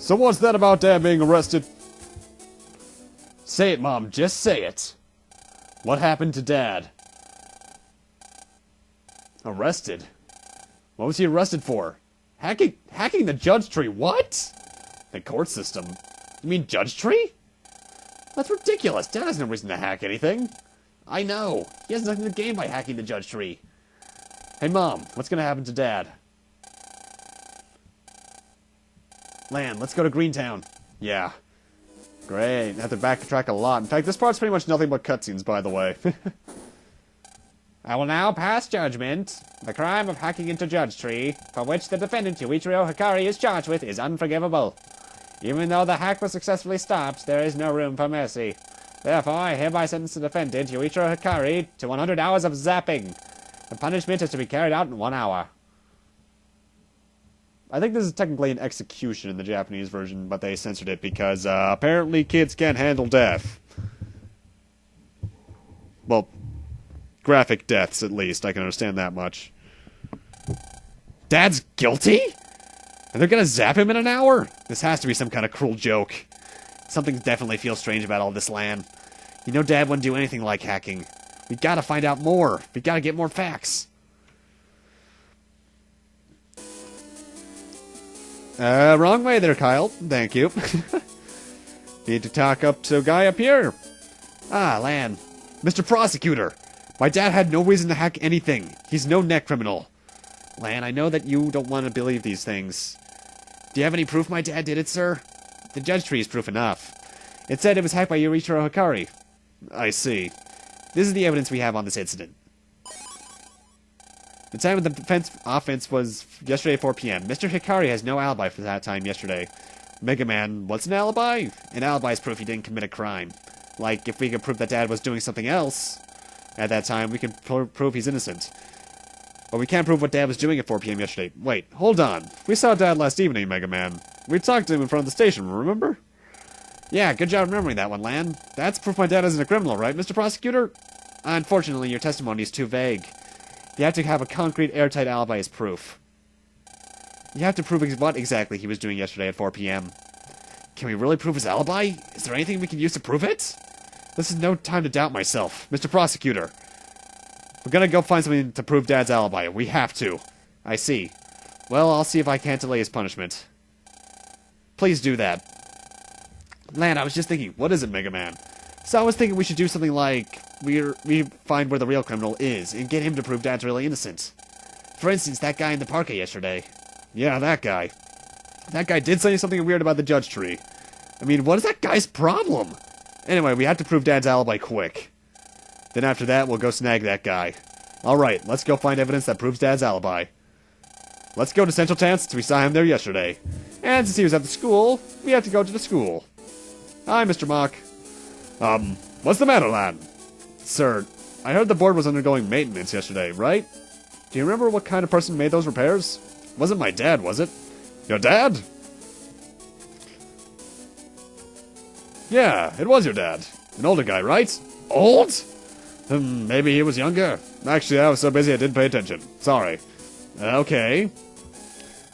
So what's that about Dad being arrested? Say it, Mom. Just say it. What happened to Dad? Arrested? What was he arrested for? Hacking the JudgeTree. What? The court system. You mean JudgeTree? That's ridiculous. Dad has no reason to hack anything. I know. He has nothing to gain by hacking the JudgeTree. Hey, Mom. What's gonna happen to Dad? Lan, let's go to Greentown. Yeah. Great. Have to backtrack a lot. In fact, this part's pretty much nothing but cutscenes, by the way. I will now pass judgment. The crime of hacking into JudgeTree, for which the defendant Yuichiro Hikari is charged with, is unforgivable. Even though the hack was successfully stopped, there is no room for mercy. Therefore, I hereby sentence the defendant Yuichiro Hikari to 100 hours of zapping. The punishment is to be carried out in 1 hour. I think this is technically an execution in the Japanese version, but they censored it because apparently kids can't handle death. Well, graphic deaths, at least. I can understand that much. Dad's guilty? And they're gonna zap him in an hour? This has to be some kind of cruel joke. Something definitely feels strange about all this, Lan. You know Dad wouldn't do anything like hacking. We gotta find out more. We gotta get more facts. Wrong way there, Kyle. Thank you. Need to talk up to a guy up here. Ah, Lan. Mr. Prosecutor. My dad had no reason to hack anything. He's no net criminal. Lan, I know that you don't want to believe these things. Do you have any proof my dad did it, sir? The JudgeTree is proof enough. It said it was hacked by Yuichiro Hikari. I see. This is the evidence we have on this incident. The time of the offense was yesterday at 4 p.m. Mr. Hikari has no alibi for that time yesterday. Megaman, what's an alibi? An alibi is proof he didn't commit a crime. Like, if we could prove that Dad was doing something else at that time, we can prove he's innocent. But we can't prove what Dad was doing at 4 p.m. yesterday. Wait, hold on. We saw Dad last evening, Megaman. We talked to him in front of the station, remember? Yeah, good job remembering that one, Lan. That's proof my dad isn't a criminal, right, Mr. Prosecutor? Unfortunately, your testimony is too vague. You have to have a concrete, airtight alibi as proof. You have to prove what exactly he was doing yesterday at 4 p.m. Can we really prove his alibi? Is there anything we can use to prove it? This is no time to doubt myself. Mr. Prosecutor. We're gonna go find something to prove Dad's alibi. We have to. I see. Well, I'll see if I can't delay his punishment. Please do that. Lan, I was just thinking, what is it, Mega Man? So I was thinking we should do something like, we find where the real criminal is, and get him to prove Dad's really innocent. For instance, that guy in the park yesterday. Yeah, that guy. That guy did say something weird about the JudgeTree. I mean, what is that guy's problem? Anyway, we have to prove Dad's alibi quick. Then after that, we'll go snag that guy. Alright, let's go find evidence that proves Dad's alibi. Let's go to Central Town since we saw him there yesterday. And since he was at the school, we have to go to the school. Hi, Mr. Mock. What's the matter, lad? Sir, I heard the board was undergoing maintenance yesterday, right? Do you remember what kind of person made those repairs? Wasn't my dad, was it? Your dad? Yeah, it was your dad. An older guy, right? Old? Maybe he was younger. Actually, I was so busy I didn't pay attention. Sorry. Okay.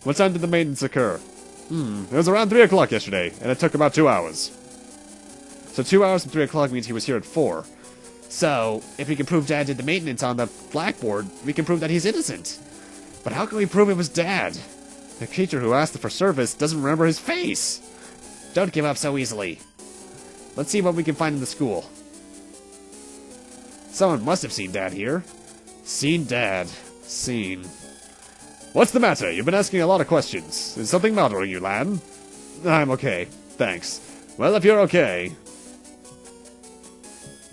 What time did the maintenance occur? It was around 3 o'clock yesterday, and it took about 2 hours. So 2 hours from 3 o'clock means he was here at 4. So, if we can prove Dad did the maintenance on the blackboard, we can prove that he's innocent. But how can we prove it was Dad? The teacher who asked for service doesn't remember his face. Don't give up so easily. Let's see what we can find in the school. Someone must have seen Dad here. Seen Dad. Seen. What's the matter? You've been asking a lot of questions. Is something bothering you, Lan? I'm okay. Thanks. Well, if you're okay.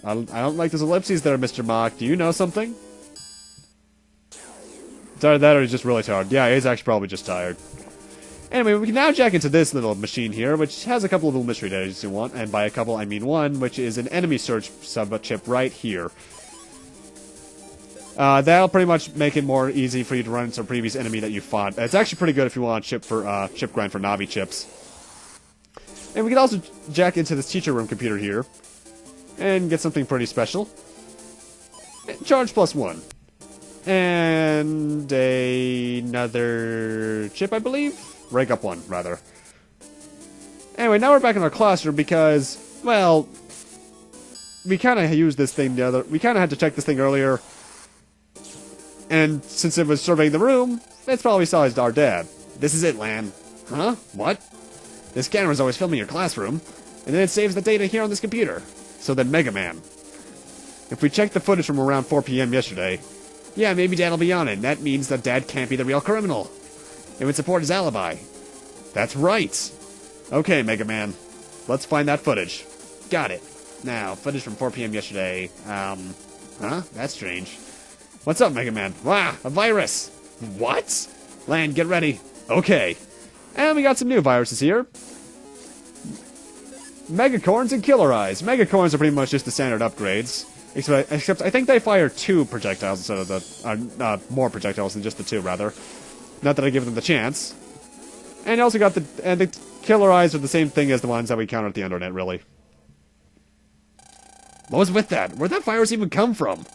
I don't like those ellipses there, Mr. Mock. Do you know something? It's either that or he's just really tired. Yeah, he's actually probably just tired. Anyway, we can now jack into this little machine here, which has a couple of little mystery days you want. And by a couple, I mean one, which is an enemy search sub-chip right here. That'll pretty much make it more easy for you to run into a previous enemy that you fought. It's actually pretty good if you want to chip grind for Navi chips. And we can also jack into this teacher room computer here and get something pretty special. Charge +1. And another chip, I believe? Rank up 1, rather. Anyway, now we're back in our classroom because, well, we kind of used this thing we kind of had to check this thing earlier. And since it was surveying the room, it's probably saw our dad. This is it, Lan. Huh? What? This camera's always filming your classroom, and then it saves the data here on this computer. So then Megaman. If we check the footage from around 4 p.m. yesterday, yeah, maybe Dad will be on it, and that means that Dad can't be the real criminal. It would support his alibi. That's right. Okay, Megaman. Let's find that footage. Got it. Now, footage from 4 p.m. yesterday. Huh? That's strange. What's up, Megaman? Wow, a virus! What? Lan, get ready. Okay. And we got some new viruses here. Megacorns and Killer Eyes. Megacorns are pretty much just the standard upgrades. Except I think they fire 2 projectiles instead of the... more projectiles than just the 2, rather. Not that I give them the chance. And you also got the Killer Eyes are the same thing as the ones that we counter at the internet, really. What was with that? Where'd that virus even come from?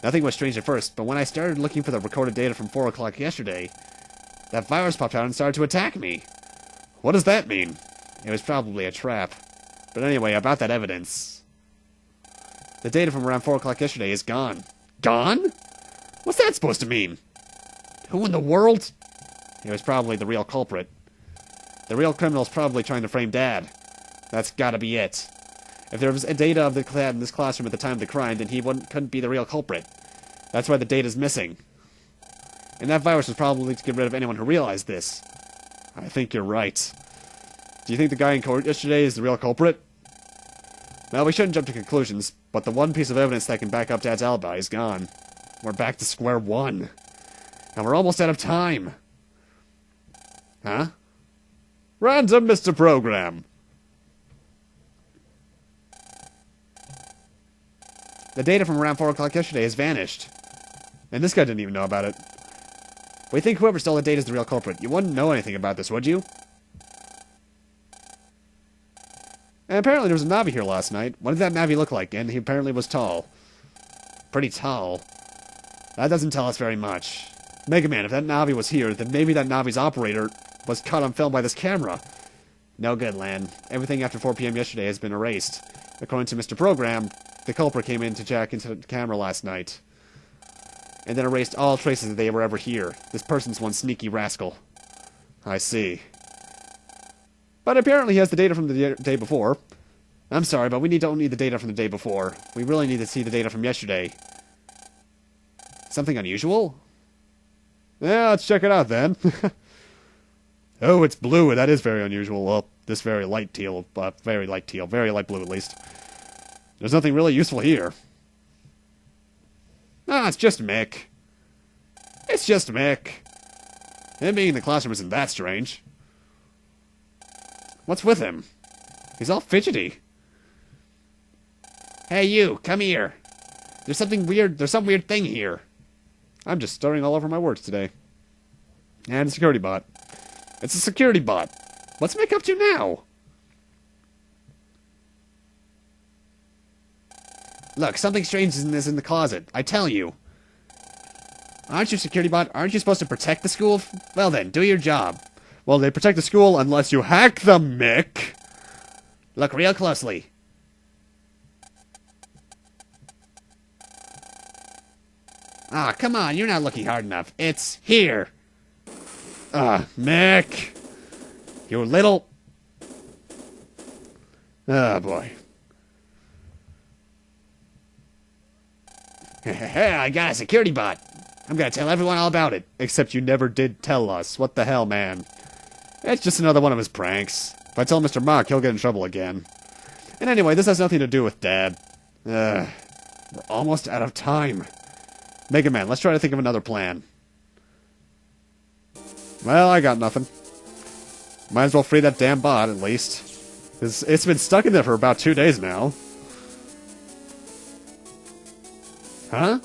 Nothing was strange at first, but when I started looking for the recorded data from 4 o'clock yesterday, that virus popped out and started to attack me. What does that mean? It was probably a trap. But anyway, about that evidence. The data from around 4 o'clock yesterday is gone. Gone? What's that supposed to mean? Who in the world? It was probably the real culprit. The real criminal's probably trying to frame Dad. That's gotta be it. If there was data of the dad in this classroom at the time of the crime, then he couldn't be the real culprit. That's why the data's missing. And that virus was probably to get rid of anyone who realized this. I think you're right. Do you think the guy in court yesterday is the real culprit? Well, we shouldn't jump to conclusions, but the one piece of evidence that can back up Dad's alibi is gone. We're back to square one. And we're almost out of time. Huh? Random Mr. Program. The data from around 4 o'clock yesterday has vanished. And this guy didn't even know about it. We think whoever stole the data is the real culprit. You wouldn't know anything about this, would you? And apparently there was a Navi here last night. What did that Navi look like? And he apparently was tall. Pretty tall. That doesn't tell us very much. Megaman, if that Navi was here, then maybe that Navi's operator was caught on film by this camera. No good, Lan. Everything after 4 p.m. yesterday has been erased. According to Mr. Program, the culprit came in to jack into the camera last night. And then erased all traces that they were ever here. This person's one sneaky rascal. I see. But apparently he has the data from the day before. I'm sorry, but we don't need the data from the day before. We really need to see the data from yesterday. Something unusual? Yeah, let's check it out then. Oh, it's blue. That is very unusual. Well, this very light teal. Very light teal. Very light blue, at least. There's nothing really useful here. Ah, it's just Mick. It's just Mick. Him being in the classroom isn't that strange. What's with him? He's all fidgety. Hey, you, come here. There's something weird. There's some weird thing here. I'm just stuttering all over my words today. And a security bot. It's a security bot. What's Mick up to now? Look, something strange is in the closet. I tell you. Aren't you security bot? Aren't you supposed to protect the school? Well then, do your job. Well, they protect the school unless you hack them, Mick. Look real closely. Ah, come on, you're not looking hard enough. It's here. Ah, Mick. You little... Oh, boy. I got a security bot. I'm gonna tell everyone all about it. Except you never did tell us. What the hell, man? It's just another one of his pranks. If I tell Mr. Mock, he'll get in trouble again. And anyway, this has nothing to do with Dad. We're almost out of time. Megaman, let's try to think of another plan. Well, I got nothing. Might as well free that damn bot, at least. It's been stuck in there for about 2 days now. Huh?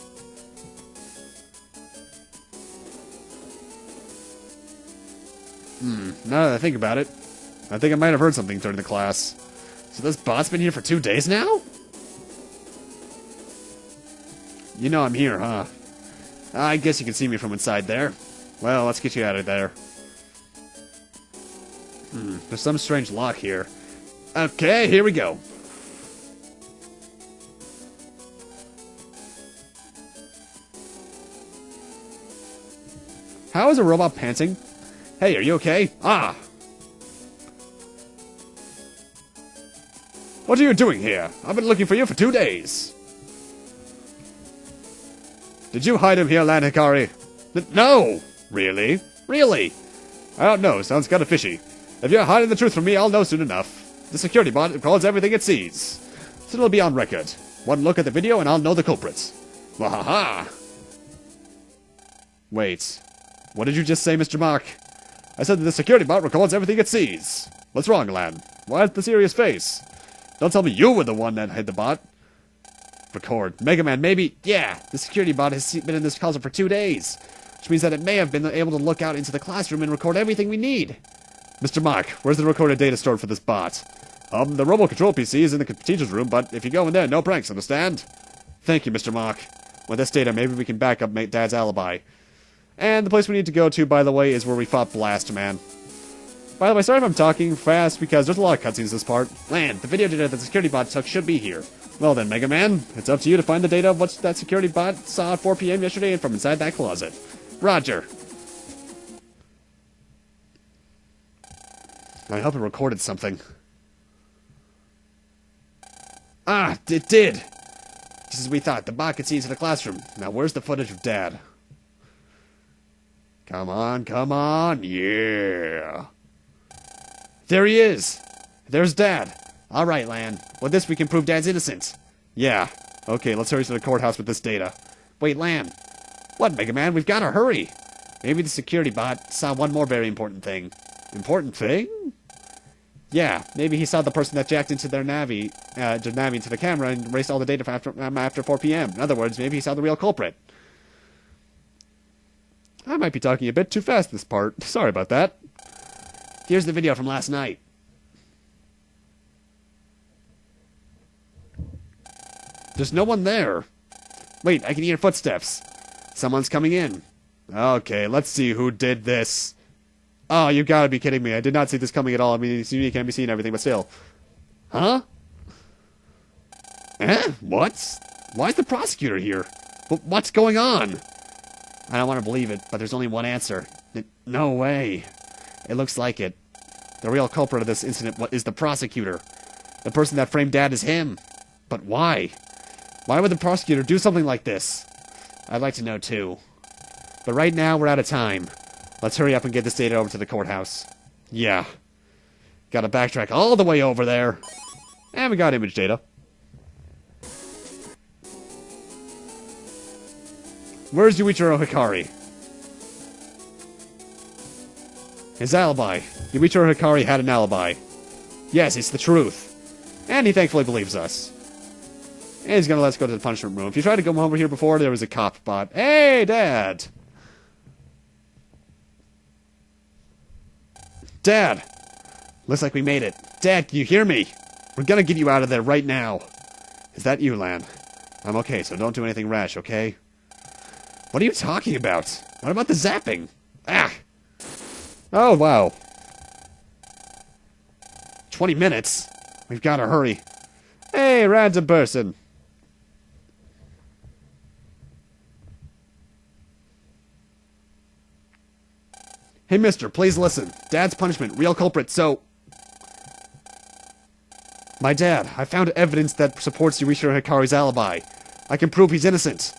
Now that I think about it, I think I might have heard something during the class. So this bot's been here for 2 days now? You know I'm here, huh? I guess you can see me from inside there. Well, let's get you out of there. There's some strange lock here. Okay, here we go. How is a robot panting? Hey, are you okay? Ah! What are you doing here? I've been looking for you for 2 days. Did you hide him here, Lan Hikari? No! Really? Really? I don't know, sounds kinda fishy. If you're hiding the truth from me, I'll know soon enough. The security bot records everything it sees. So it'll be on record. One look at the video and I'll know the culprits. Wahaha! Wait. What did you just say, Mr. Mark? I said that the security bot records everything it sees. What's wrong, Lan? Why the serious face? Don't tell me you were the one that hid the bot. Record. Megaman, maybe... Yeah, the security bot has been in this closet for 2 days. Which means that it may have been able to look out into the classroom and record everything we need. Mr. Mark, where's the recorded data stored for this bot? The robot control PC is in the teacher's room, but if you go in there, no pranks, understand? Thank you, Mr. Mark. With this data, maybe we can back up Dad's alibi. And the place we need to go to, by the way, is where we fought Blast Man. By the way, sorry if I'm talking fast, because there's a lot of cutscenes this part. Land, the video data that the security bot took should be here. Well then, Mega Man, it's up to you to find the data of what that security bot saw at 4 PM yesterday and from inside that closet. Roger. I hope it recorded something. Ah, it did! Just as we thought, the bot could see into the classroom. Now where's the footage of Dad? Come on, yeah! There he is! There's Dad! Alright, Lan. With this we can prove Dad's innocent. Yeah. Okay, let's hurry to the courthouse with this data. Wait, Lan. What, Mega Man? We've gotta hurry! Maybe the security bot saw one more very important thing. Important thing? Yeah, maybe he saw the person that jacked into their Navi into the camera and erased all the data after 4 PM. In other words, maybe he saw the real culprit. I might be talking a bit too fast this part. Sorry about that. Here's the video from last night. There's no one there. Wait, I can hear footsteps. Someone's coming in. Okay, let's see who did this. Oh, you gotta be kidding me. I did not see this coming at all. I mean, you can't be seeing everything, but still. Huh? What? Why is the prosecutor here? What's going on? I don't want to believe it, but there's only one answer. No way. It looks like it. The real culprit of this incident is the prosecutor. The person that framed Dad is him. But why? Why would the prosecutor do something like this? I'd like to know too. But right now, we're out of time. Let's hurry up and get this data over to the courthouse. Yeah. Gotta backtrack all the way over there. And we got image data. Where's Yuichiro Hikari? His alibi. Yuichiro Hikari had an alibi. Yes, it's the truth. And he thankfully believes us. And he's gonna let us go to the punishment room. If you tried to come over here before, there was a cop bot. Hey, Dad! Dad! Looks like we made it. Dad, can you hear me? We're gonna get you out of there right now. Is that you, Lan? I'm okay, so don't do anything rash, okay? What are you talking about? What about the zapping? Ah! Oh, wow. 20 minutes? We've gotta hurry. Hey, random person. Hey, mister, please listen. Dad's punishment, real culprit, so... My dad, I found evidence that supports Yuichiro Hikari's alibi. I can prove he's innocent.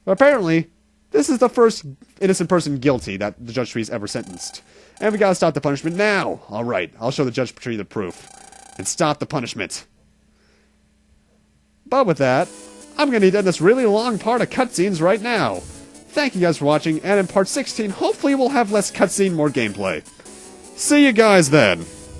But apparently, this is the first innocent person guilty that the JudgeTree's ever sentenced. And we gotta stop the punishment now. Alright, I'll show the JudgeTree the proof. And stop the punishment. But with that, I'm gonna need to end this really long part of cutscenes right now. Thank you guys for watching, and in part 16, hopefully we'll have less cutscene, more gameplay. See you guys then!